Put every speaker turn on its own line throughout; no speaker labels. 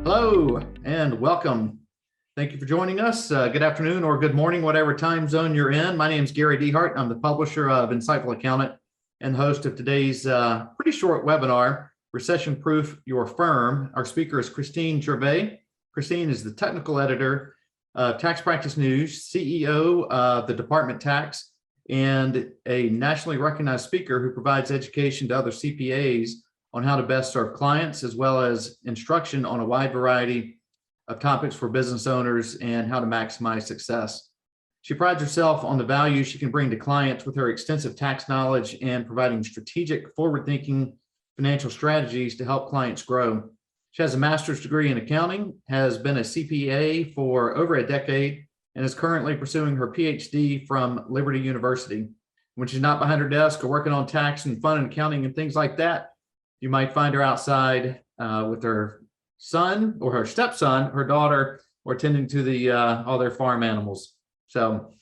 Hello and welcome. Thank you for joining us. Good afternoon or good morning, whatever time zone you're in. My name is Gary Dehart. I'm the publisher of Insightful Accountant and host of today's pretty short webinar, Recession Proof Your Firm. Our speaker is Christine Gervais. Christine is the technical editor of Tax Practice News, CEO of the Department Tax, and a nationally recognized speaker who provides education to other CPAs on how to best serve clients, as well as instruction on a wide variety of topics for business owners and how to maximize success. She prides herself on the value she can bring to clients with her extensive tax knowledge and providing strategic, forward-thinking financial strategies to help clients grow. She has a master's degree in accounting, has been a CPA for over a decade, and is currently pursuing her PhD from Liberty University. When she's not behind her desk or working on tax and fun and accounting and things like that, you might find her outside with her son or her stepson, her daughter, or tending to the all their farm animals. So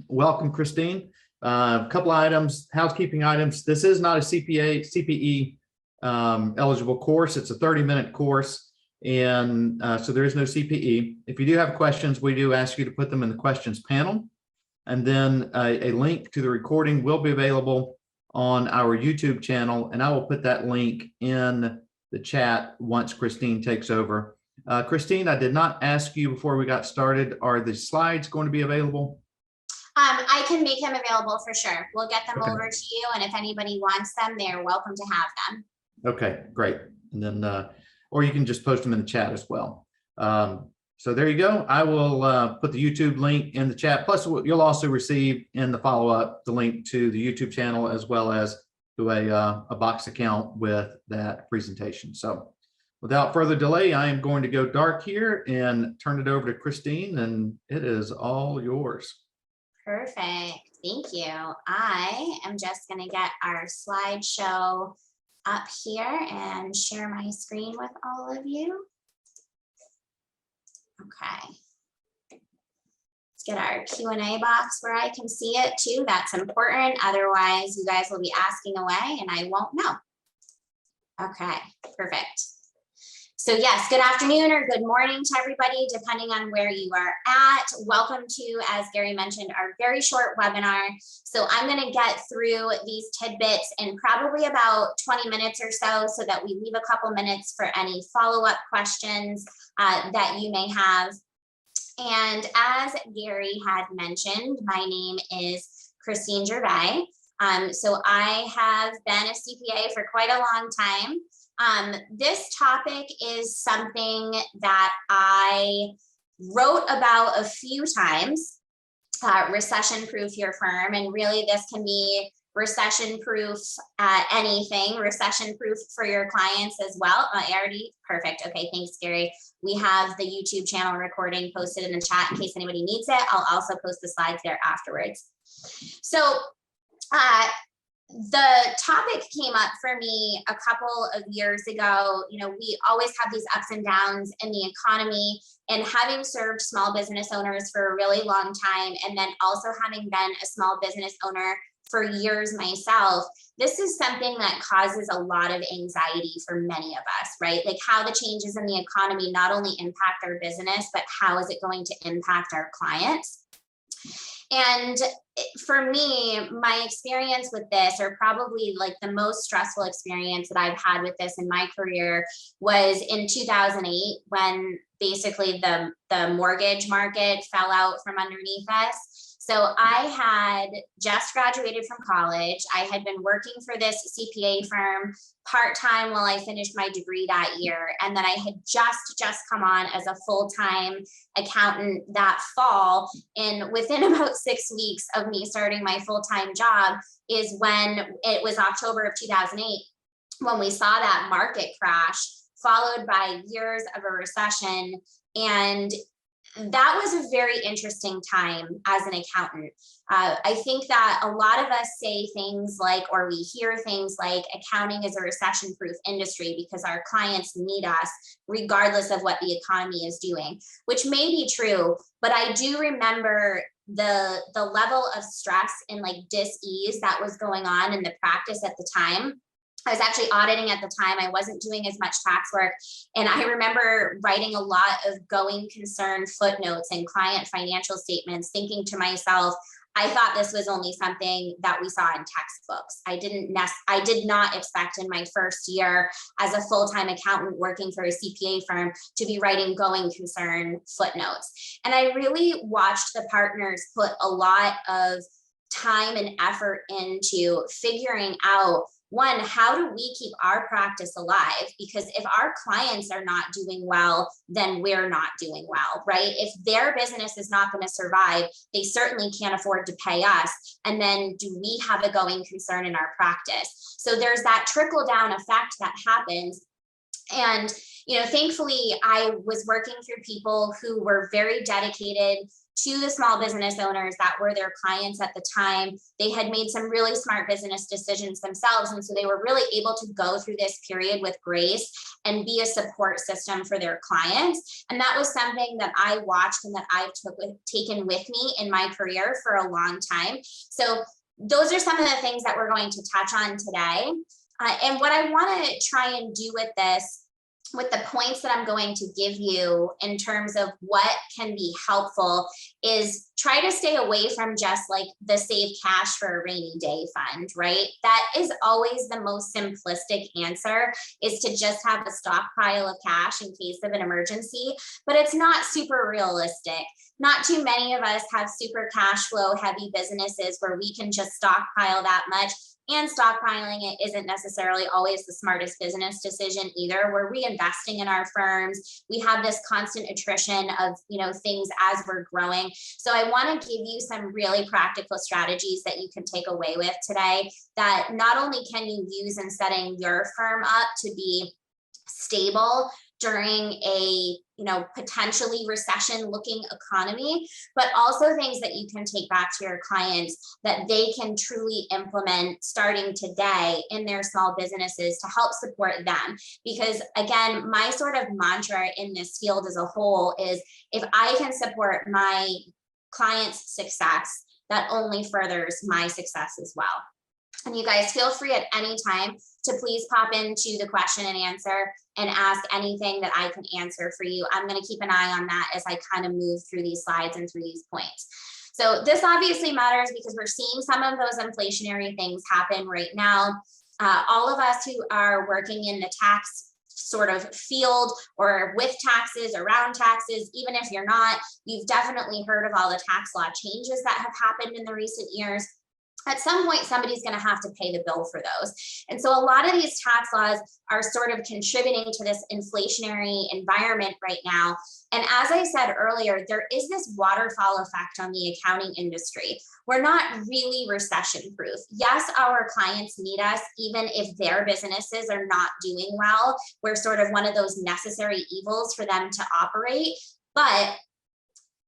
welcome, Christine. A couple of items, housekeeping items. This is not a CPE eligible course. It's a 30-minute course. And so there is no CPE. If you do have questions, we do ask you to put them in the questions panel. And then a link to the recording will be available on our YouTube channel, and I will put that link in the chat once Christine takes over. Christine, I did not ask you before we got started, are the slides going to be available?
I can make them available for sure. We'll get them over to you, and if anybody wants them, they're welcome to have them. Okay,
great. And then, or you can just post them in the chat as well. So there you go. I will put the YouTube link in the chat. Plus, you'll also receive in the follow-up the link to the YouTube channel as well as to a box account with that presentation. So without further delay, I am going to go dark here and turn it over to Christine, and it is all yours.
Perfect. Thank you. I am just going to get our slideshow up here and share my screen with all of you. Okay. Let's get our Q&A box where I can see it too. That's important. Otherwise, you guys will be asking away and I won't know. Okay, perfect. So yes, good afternoon or good morning to everybody, depending on where you are at. Welcome to, as Gary mentioned, our very short webinar. So I'm going to get through these tidbits in probably about 20 minutes or so that we leave a couple minutes for any follow-up questions that you may have. And as Gary had mentioned, my name is Christine Gervais. So I have been a CPA for quite a long time. This topic is something that I wrote about a few times, recession-proof your firm, and really this can be recession-proof anything, recession-proof for your clients as well. Perfect. Okay, thanks, Gary. We have the YouTube channel recording posted in the chat in case anybody needs it. I'll also post the slides there afterwards. So, the topic came up for me a couple of years ago. You know, we always have these ups and downs in the economy, and having served small business owners for a really long time, and then also having been a small business owner for years myself, this is something that causes a lot of anxiety for many of us, right? Like how the changes in the economy not only impact our business, but how is it going to impact our clients? And for me, my experience with this, or probably like the most stressful experience that I've had with this in my career, was in 2008 when basically the mortgage market fell out from underneath us. So I had just graduated from college. I had been working for this CPA firm part-time while I finished my degree that year. And then I had just come on as a full-time accountant that fall. And within about 6 weeks of me starting my full-time job is when it was October of 2008, when we saw that market crash, followed by years of a recession. And that was a very interesting time as an accountant. I think that a lot of us say things like, or we hear things like, accounting is a recession-proof industry because our clients need us regardless of what the economy is doing, which may be true, but I do remember the level of stress and like dis-ease that was going on in the practice at the time. I was actually auditing at the time. I wasn't doing as much tax work. And I remember writing a lot of going concern footnotes and client financial statements, thinking to myself, I thought this was only something that we saw in textbooks. I did not expect in my first year as a full-time accountant working for a CPA firm to be writing going concern footnotes. And I really watched the partners put a lot of time and effort into figuring out, one, how do we keep our practice alive? Because if our clients are not doing well, then we're not doing well, right? If their business is not going to survive, they certainly can't afford to pay us. And then do we have a going concern in our practice? So there's that trickle down effect that happens. And, thankfully, I was working through people who were very dedicated to the small business owners that were their clients at the time. They had made some really smart business decisions themselves. And so they were really able to go through this period with grace and be a support system for their clients. And that was something that I watched and that I've taken with me in my career for a long time. So those are some of the things that we're going to touch on today. And what I want to try and do with this, with the points that I'm going to give you in terms of what can be helpful, is try to stay away from just like the save cash for a rainy day fund, right? That is always the most simplistic answer, is to just have a stockpile of cash in case of an emergency, but it's not super realistic. Not too many of us have super cash flow heavy businesses where we can just stockpile that much. And stockpiling it isn't necessarily always the smartest business decision either. We're reinvesting in our firms. We have this constant attrition of, things as we're growing. So I want to give you some really practical strategies that you can take away with today that not only can you use in setting your firm up to be stable during a potentially recession looking economy, but also things that you can take back to your clients that they can truly implement starting today in their small businesses to help support them. Because again, my sort of mantra in this field as a whole is, if I can support my clients' success, that only furthers my success as well. And you guys feel free at any time to please pop into the question and answer and ask anything that I can answer for you. I'm going to keep an eye on that as I kind of move through these slides and through these points. So this obviously matters because we're seeing some of those inflationary things happen right now. All of us who are working in the tax sort of field or with taxes, around taxes, even if you're not, you've definitely heard of all the tax law changes that have happened in the recent years. At some point, somebody's going to have to pay the bill for those. And so a lot of these tax laws are sort of contributing to this inflationary environment right now. And as I said earlier, there is this waterfall effect on the accounting industry. We're not really recession proof. Yes, our clients need us, even if their businesses are not doing well. We're sort of one of those necessary evils for them to operate. But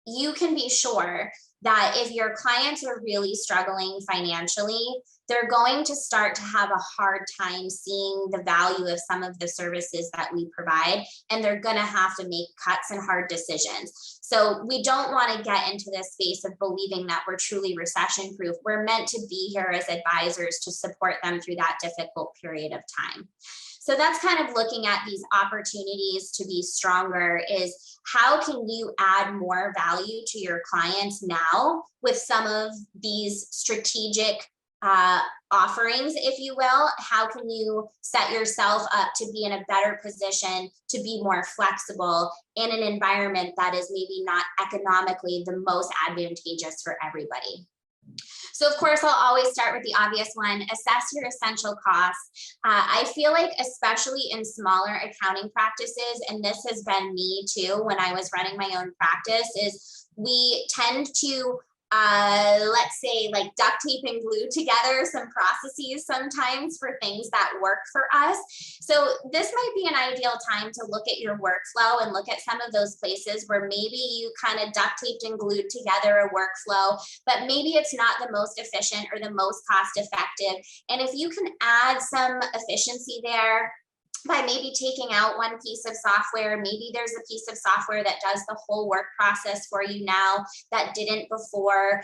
you can be sure that if your clients are really struggling financially, they're going to start to have a hard time seeing the value of some of the services that we provide, and they're going to have to make cuts and hard decisions. So we don't want to get into this space of believing that we're truly recession proof. We're meant to be here as advisors to support them through that difficult period of time. So that's kind of looking at these opportunities to be stronger, is how can you add more value to your clients now with some of these strategic offerings, if you will? How can you set yourself up to be in a better position to be more flexible in an environment that is maybe not economically the most advantageous for everybody? So of course, I'll always start with the obvious one: assess your essential costs. I feel like, especially in smaller accounting practices, and this has been me too when I was running my own practice, is we tend to let's say, like, duct tape and glue together some processes sometimes for things that work for us. So this might be an ideal time to look at your workflow and look at some of those places where maybe you kind of duct taped and glued together a workflow, but maybe it's not the most efficient or the most cost effective. And if you can add some efficiency there, by maybe taking out one piece of software. Maybe there's a piece of software that does the whole work process for you now that didn't before.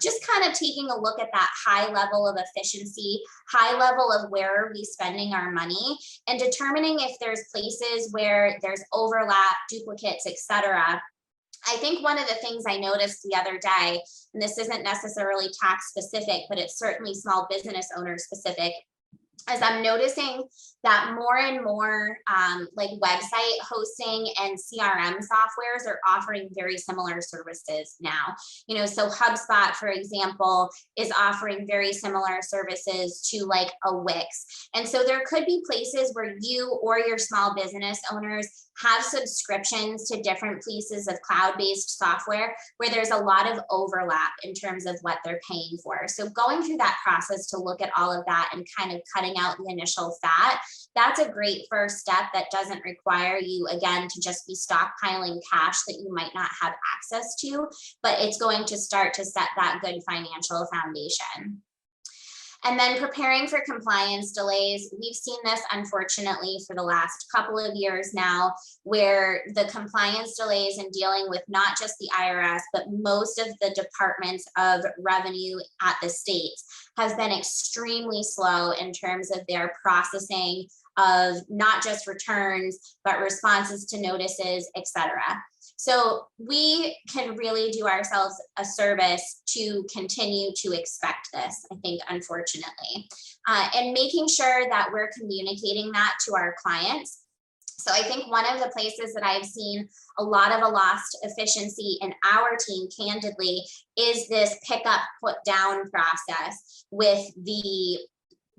Just kind of taking a look at that high level of efficiency, high level of where are we spending our money, and determining if there's places where there's overlap, duplicates, etc. I think one of the things I noticed the other day, and this isn't necessarily tax specific, but it's certainly small business owner specific, as I'm noticing that more and more like website hosting and CRM softwares are offering very similar services now. So HubSpot, for example, is offering very similar services to like a Wix. And so there could be places where you or your small business owners have subscriptions to different pieces of cloud-based software where there's a lot of overlap in terms of what they're paying for. So going through that process to look at all of that and kind of cutting out the initial fat, that's a great first step that doesn't require you, again, to just be stockpiling cash that you might not have access to, but it's going to start to set that good financial foundation. And then preparing for compliance delays. We've seen this, unfortunately, for the last couple of years now, where the compliance delays in dealing with not just the IRS, but most of the departments of revenue at the states has been extremely slow in terms of their processing of not just returns, but responses to notices, etc. So we can really do ourselves a service to continue to expect this, I think, unfortunately, and making sure that we're communicating that to our clients. So I think one of the places that I've seen a lot of a lost efficiency in our team, candidly, is this pick up, put down process with the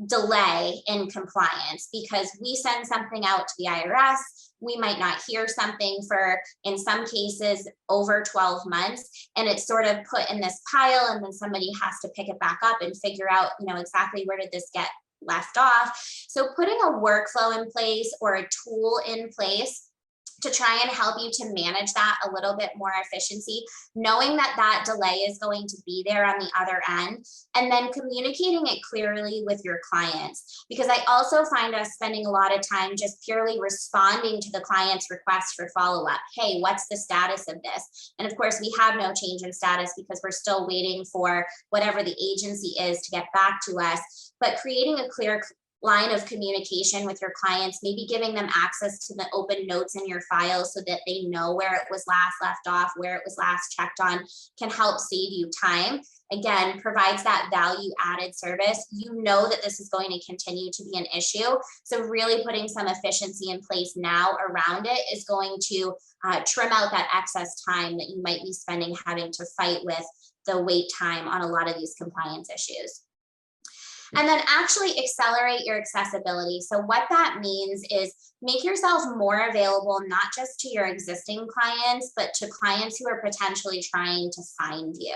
delay in compliance, because we send something out to the IRS, we might not hear something for, in some cases, over 12 months, and it's sort of put in this pile, and then somebody has to pick it back up and figure out, exactly where did this get left off. So putting a workflow in place or a tool in place to try and help you to manage that a little bit more efficiency, knowing that that delay is going to be there on the other end, and then communicating it clearly with your clients. Because I also find us spending a lot of time just purely responding to the client's request for follow-up. Hey, what's the status of this? And of course, we have no change in status because we're still waiting for whatever the agency is to get back to us. But creating a clear line of communication with your clients, maybe giving them access to the open notes in your file so that they know where it was last left off, where it was last checked on, can help save you time. Again, provides that value added service. You know that this is going to continue to be an issue. So really putting some efficiency in place now around it is going to trim out that excess time that you might be spending having to fight with the wait time on a lot of these compliance issues. And then actually accelerate your accessibility. So what that means is make yourself more available, not just to your existing clients, but to clients who are potentially trying to find you.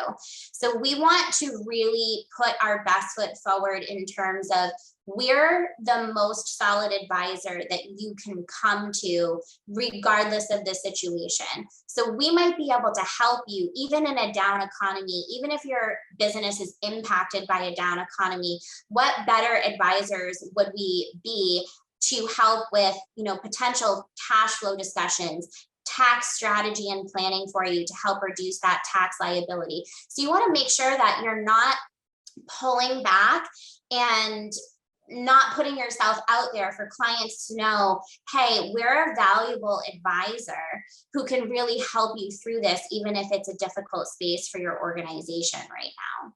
So we want to really put our best foot forward in terms of we're the most solid advisor that you can come to regardless of the situation. So we might be able to help you even in a down economy, even if your business is impacted by a down economy. What better advisors would we be to help with, potential cash flow discussions, tax strategy and planning for you to help reduce that tax liability. So you want to make sure that you're not pulling back and not putting yourself out there for clients to know, hey, we're a valuable advisor who can really help you through this, even if it's a difficult space for your organization right now.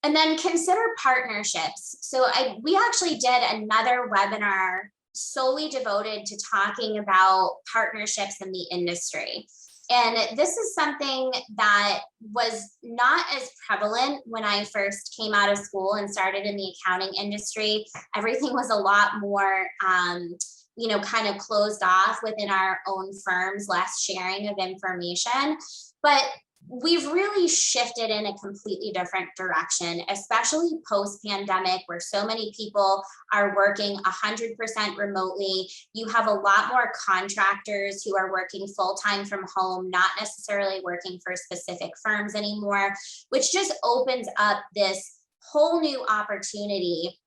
And then consider partnerships. So we actually did another webinar solely devoted to talking about partnerships in the industry. And this is something that was not as prevalent when I first came out of school and started in the accounting industry. Everything was a lot more, kind of closed off within our own firms, less sharing of information. But we've really shifted in a completely different direction, especially post-pandemic, where so many people are working 100% remotely. You have a lot more contractors who are working full-time from home, not necessarily working for specific firms anymore, which just opens up this whole new opportunity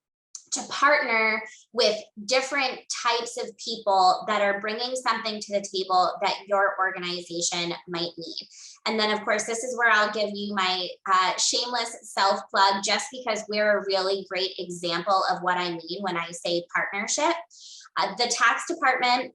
to partner with different types of people that are bringing something to the table that your organization might need. And then, of course, this is where I'll give you my shameless self plug, just because we're a really great example of what I mean when I say partnership. The tax department,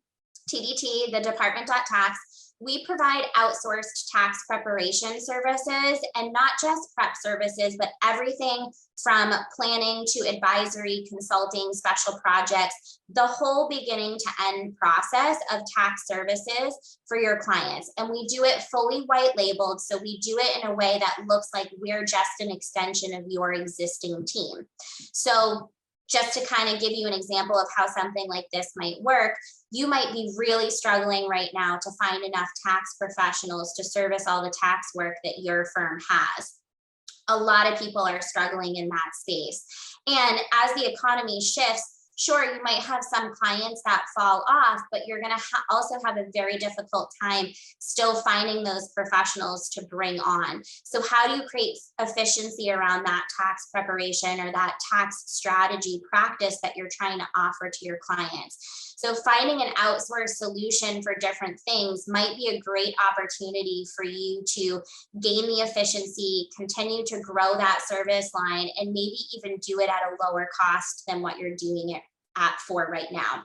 TDT, the department.tax, we provide outsourced tax preparation services, and not just prep services, but everything from planning to advisory, consulting, special projects, the whole beginning to end process of tax services for your clients. And we do it fully white labeled. So we do it in a way that looks like we're just an extension of your existing team. So just to kind of give you an example of how something like this might work, you might be really struggling right now to find enough tax professionals to service all the tax work that your firm has. A lot of people are struggling in that space. And as the economy shifts, sure, you might have some clients that fall off, but you're going to also have a very difficult time still finding those professionals to bring on. So how do you create efficiency around that tax preparation or that tax strategy practice that you're trying to offer to your clients? So finding an outsourced solution for different things might be a great opportunity for you to gain the efficiency, continue to grow that service line, and maybe even do it at a lower cost than what you're doing it at for right now.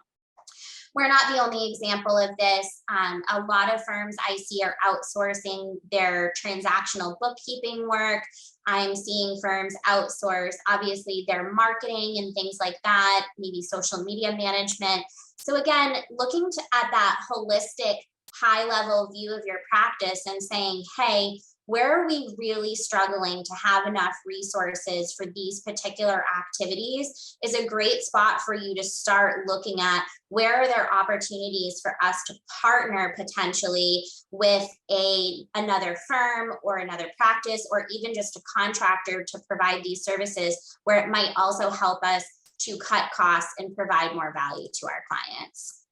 We're not the only example of this. A lot of firms I see are outsourcing their transactional bookkeeping work. I'm seeing firms outsource, obviously, their marketing and things like that, maybe social media management. So again, looking at that holistic, high-level view of your practice and saying, hey, where are we really struggling to have enough resources for these particular activities is a great spot for you to start looking at where are there opportunities for us to partner potentially with another firm or another practice, or even just a contractor to provide these services, where it might also help us to cut costs and provide more value to our clients.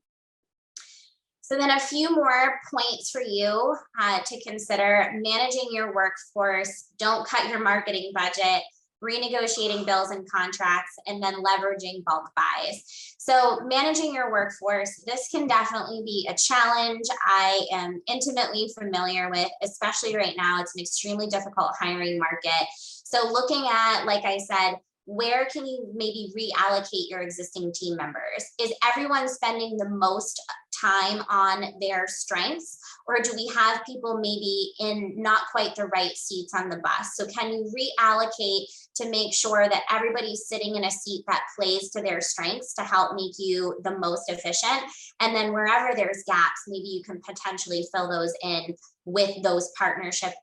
So then a few more points for you to consider: managing your workforce, don't cut your marketing budget, renegotiating bills and contracts, and then leveraging bulk buys. So managing your workforce, this can definitely be a challenge. I am intimately familiar with, especially right now, it's an extremely difficult hiring market. So looking at, like I said, where can you maybe reallocate your existing team members? Is everyone spending the most time on their strengths, or do we have people maybe in not quite the right seats on the bus? So can you reallocate to make sure that everybody's sitting in a seat that plays to their strengths to help make you the most efficient? And then wherever there's gaps, maybe you can potentially fill those in with those partnership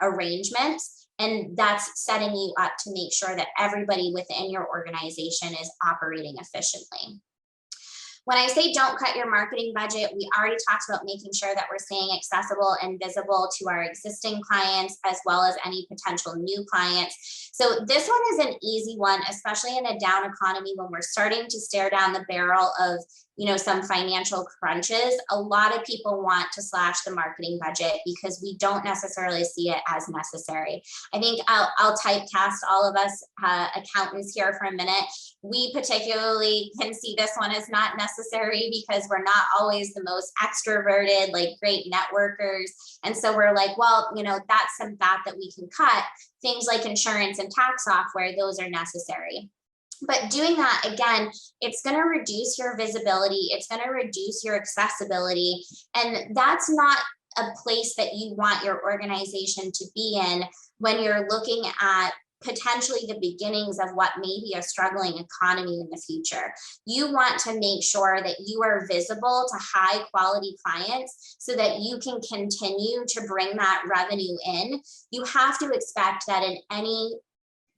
arrangements. And that's setting you up to make sure that everybody within your organization is operating efficiently. When I say don't cut your marketing budget, we already talked about making sure that we're staying accessible and visible to our existing clients, as well as any potential new clients. So this one is an easy one, especially in a down economy when we're starting to stare down the barrel of some financial crunches. A lot of people want to slash the marketing budget because we don't necessarily see it as necessary. I think I'll typecast all of us accountants here for a minute. We particularly can see this one as not necessary because we're not always the most extroverted, like great networkers. And so we're like, well, that's some fat that we can cut. Things like insurance and tax software, those are necessary. But doing that, again, it's going to reduce your visibility. It's going to reduce your accessibility. And that's not a place that you want your organization to be in when you're looking at potentially the beginnings of what may be a struggling economy in the future. You want to make sure that you are visible to high quality clients so that you can continue to bring that revenue in. You have to expect that in any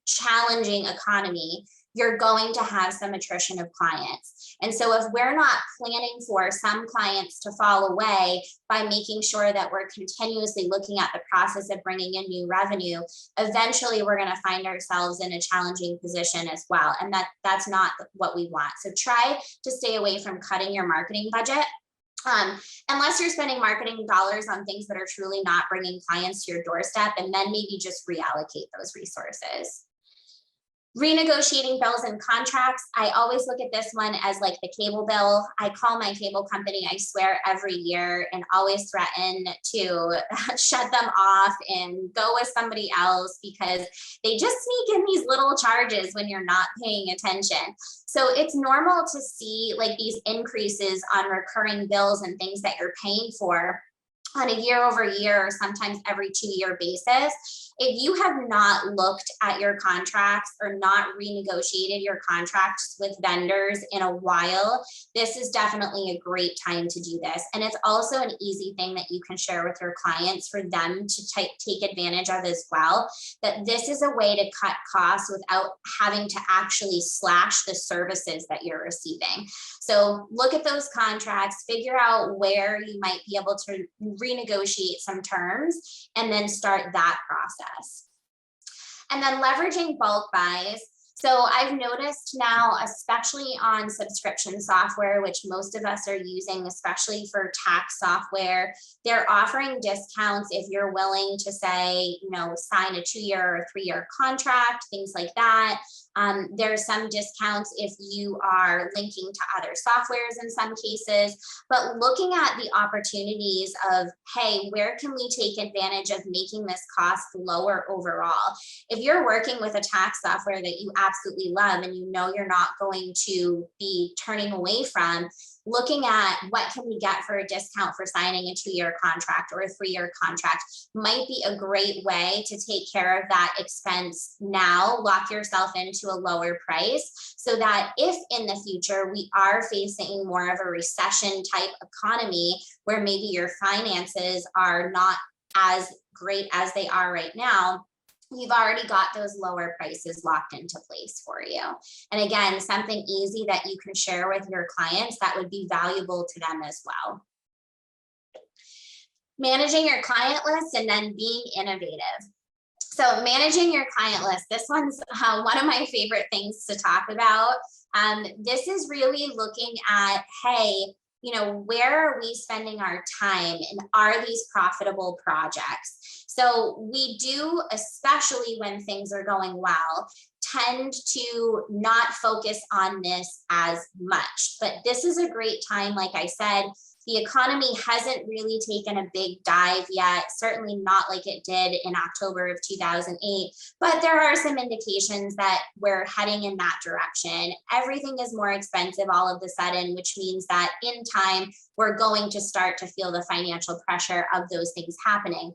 challenging economy, you're going to have some attrition of clients. And so if we're not planning for some clients to fall away by making sure that we're continuously looking at the process of bringing in new revenue, eventually we're going to find ourselves in a challenging position as well. And that's not what we want. So try to stay away from cutting your marketing budget. Unless you're spending marketing dollars on things that are truly not bringing clients to your doorstep, and then maybe just reallocate those resources. Renegotiating bills and contracts. I always look at this one as like the cable bill. I call my cable company, I swear, every year, and always threaten to shut them off and go with somebody else because they just sneak in these little charges when you're not paying attention. So it's normal to see like these increases on recurring bills and things that you're paying for on a year over year, or sometimes every 2-year basis. If you have not looked at your contracts or not renegotiated your contracts with vendors in a while, this is definitely a great time to do this. And it's also an easy thing that you can share with your clients for them to take advantage of as well, that this is a way to cut costs without having to actually slash the services that you're receiving. So look at those contracts, figure out where you might be able to renegotiate some terms, and then start that process. And then leveraging bulk buys. So I've noticed now, especially on subscription software, which most of us are using, especially for tax software, they're offering discounts if you're willing to say, sign a 2-year or 3-year contract, things like that. There's some discounts if you are linking to other softwares in some cases, but looking at the opportunities of, hey, where can we take advantage of making this cost lower overall? If you're working with a tax software that you absolutely love and you're not going to be turning away from, looking at what can we get for a discount for signing a 2-year contract or a 3-year contract might be a great way to take care of that expense now, lock yourself into a lower price, so that if in the future we are facing more of a recession type economy where maybe your finances are not as great as they are right now, you've already got those lower prices locked into place for you. And again, something easy that you can share with your clients that would be valuable to them as well. Managing your client list and then being innovative. So managing your client list, this one's one of my favorite things to talk about. This is really looking at, hey, where are we spending our time and are these profitable projects? So we do, especially when things are going well, tend to not focus on this as much. But this is a great time, like I said. The economy hasn't really taken a big dive yet, certainly not like it did in October of 2008, but there are some indications that we're heading in that direction. Everything is more expensive all of a sudden, which means that in time, we're going to start to feel the financial pressure of those things happening.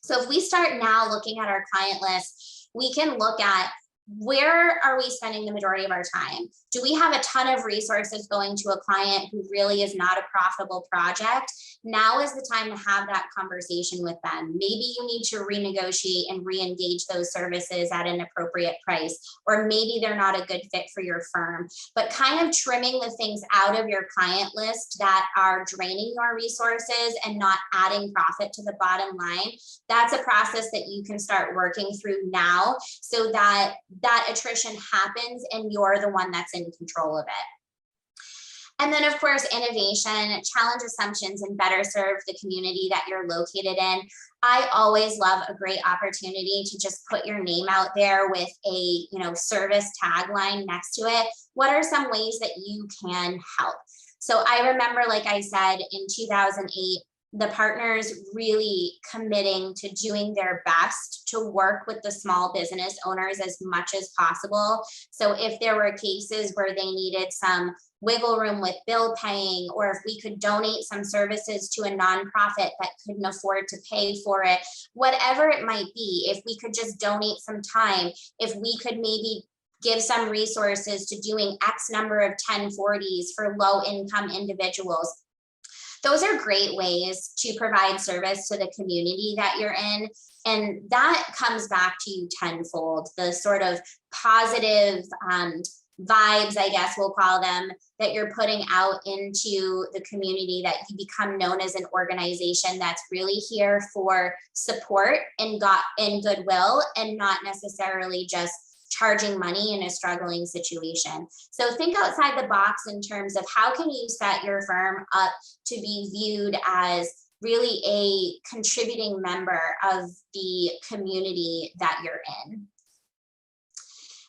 So if we start now looking at our client list, we can look at, where are we spending the majority of our time? Do we have a ton of resources going to a client who really is not a profitable project? Now is the time to have that conversation with them. Maybe you need to renegotiate and re-engage those services at an appropriate price, or maybe they're not a good fit for your firm. But kind of trimming the things out of your client list that are draining your resources and not adding profit to the bottom line, that's a process that you can start working through now, so that that attrition happens and you're the one that's in control of it. And then, of course, innovation, challenge assumptions, and better serve the community that you're located in. I always love a great opportunity to just put your name out there with a service tagline next to it. What are some ways that you can help? So I remember, like I said, in 2008, the partners really committing to doing their best to work with the small business owners as much as possible. So if there were cases where they needed some wiggle room with bill paying, or if we could donate some services to a nonprofit that couldn't afford to pay for it, whatever it might be, if we could just donate some time, if we could maybe give some resources to doing X number of 1040s for low income individuals. Those are great ways to provide service to the community that you're in. And that comes back to you tenfold, the sort of positive vibes, I guess we'll call them, that you're putting out into the community, that you become known as an organization that's really here for support and goodwill, and not necessarily just charging money in a struggling situation. So think outside the box in terms of how can you set your firm up to be viewed as really a contributing member of the community that you're in.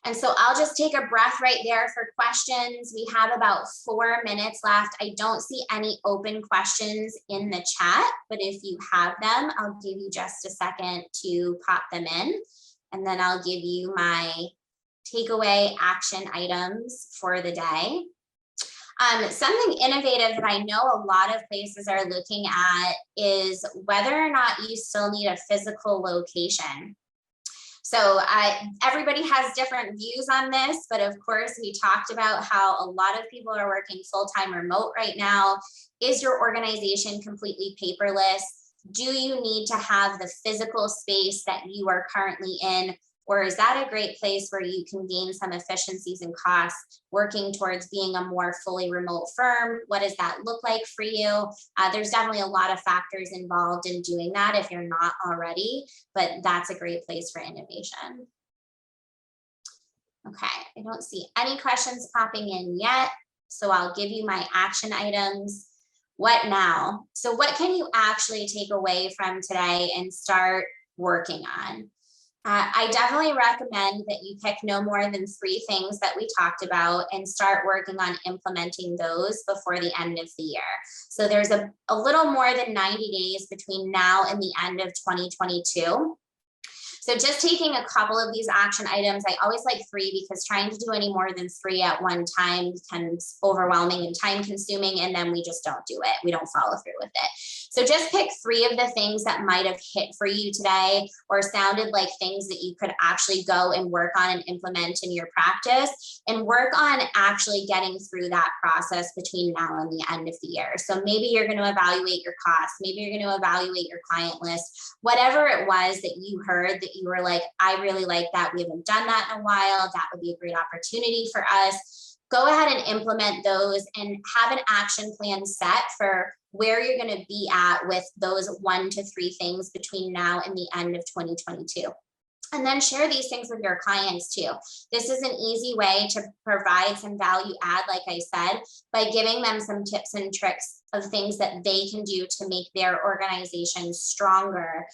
And so I'll just take a breath right there for questions. We have about 4 minutes left. I don't see any open questions in the chat, but if you have them, I'll give you just a second to pop them in. And then I'll give you my takeaway action items for the day. Something innovative that I know a lot of places are looking at is whether or not you still need a physical location. So everybody has different views on this, but of course we talked about how a lot of people are working full-time remote right now. Is your organization completely paperless? Do you need to have the physical space that you are currently in? Or is that a great place where you can gain some efficiencies and costs working towards being a more fully remote firm? What does that look like for you? There's definitely a lot of factors involved in doing that if you're not already, but that's a great place for innovation. Okay, I don't see any questions popping in yet, so I'll give you my action items. What now? So what can you actually take away from today and start working on? I definitely recommend that you pick no more than 3 things that we talked about and start working on implementing those before the end of the year. So there's a little more than 90 days between now and the end of 2022. So just taking a couple of these action items, I always like 3 because trying to do any more than 3 at one time can be overwhelming and time consuming, and then we just don't do it. We don't follow through with it. So just pick 3 of the things that might have hit for you today or sounded like things that you could actually go and work on and implement in your practice, and work on actually getting through that process between now and the end of the year. So maybe you're going to evaluate your costs. Maybe you're going to evaluate your client list, whatever it was that you heard that you were like, I really like that. We haven't done that in a while. That would be a great opportunity for us. Go ahead and implement those and have an action plan set for where you're going to be at with those 1 to 3 things between now and the end of 2022. And then share these things with your clients too. This is an easy way to provide some value add, like I said, by giving them some tips and tricks of things that they can do to make their organization stronger,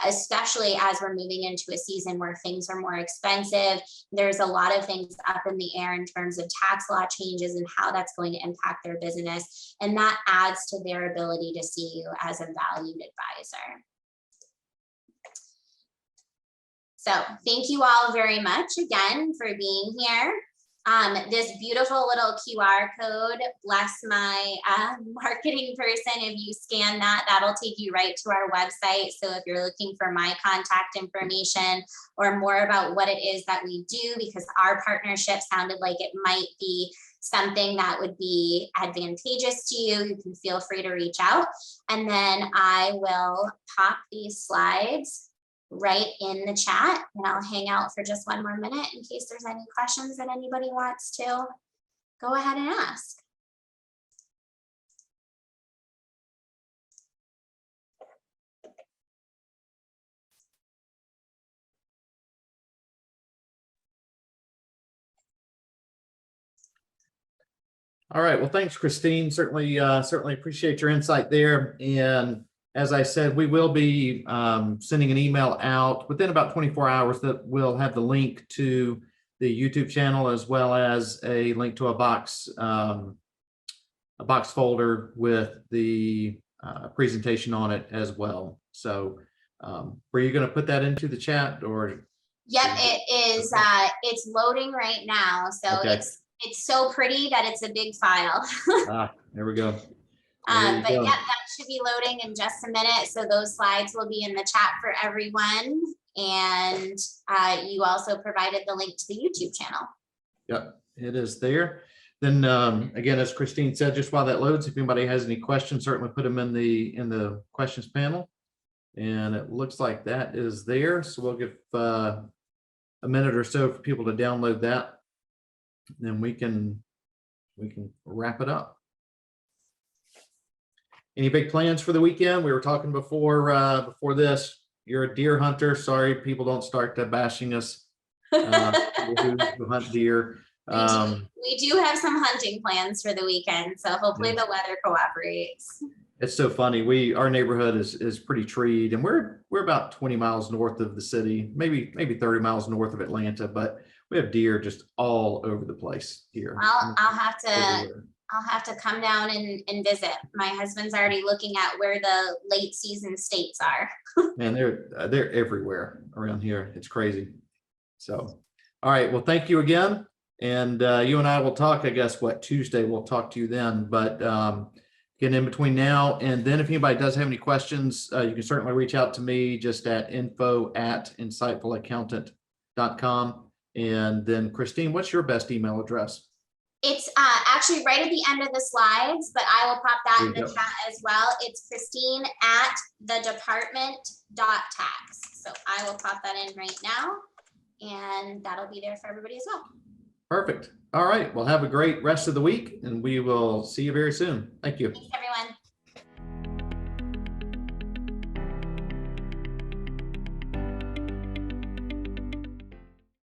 especially as we're moving into a season where things are more expensive. There's a lot of things up in the air in terms of tax law changes and how that's going to impact their business. And that adds to their ability to see you as a valued advisor. So thank you all very much again for being here. This beautiful little QR code, bless my marketing person. If you scan that, that'll take you right to our website. So if you're looking for my contact information or more about what it is that we do, because our partnership sounded like it might be something that would be advantageous to you, you can feel free to reach out. And then I will pop these slides right in the chat, and I'll hang out for just 1 more minute in case there's any questions that anybody wants to go ahead and ask.
All right. Well, thanks, Christine. Certainly appreciate your insight there. And as I said, we will be sending an email out within about 24 hours that will have the link to the YouTube channel, as well as a link to a box folder with the presentation on it as well. So were you going to put that into the chat, or?
Yep, it is. It's loading right now. So
okay.
It's so pretty that it's a big file.
There we go.
But yeah, that should be loading in just a minute. So those slides will be in the chat for everyone. And you also provided the link to the YouTube channel.
Yep, it is there. Then again, as Christine said, just while that loads, if anybody has any questions, certainly put them in the questions panel. And it looks like that is there. So we'll give a minute or so for people to download that. And then we can wrap it up. Any big plans for the weekend? We were talking before this. You're a deer hunter. Sorry, people don't start bashing us who hunt deer.
We do have some hunting plans for the weekend, so hopefully the weather cooperates.
It's so funny. Our neighborhood is pretty treed, and we're about 20 miles north of the city, maybe 30 miles north of Atlanta, but We have deer just all over the place here.
I'll have to
Everywhere.
come down and visit. My husband's already looking at where the late season states are.
Man, they're everywhere around here. It's crazy. So, all right. Well, thank you again. And you and I will talk, I guess, Tuesday, we'll talk to you then. But again, in between now and then, if anybody does have any questions, you can certainly reach out to me just at info@insightfulaccountant.com. And then Christine, what's your best email address?
It's actually right at the end of the slides, but I will pop that in the chat as well. It's Christine@thedepartment.tax. So I will pop that in right now, and that'll be there for everybody as well.
Perfect. All right. Well, have a great rest of the week, and we will see you very soon. Thank you.
Thanks,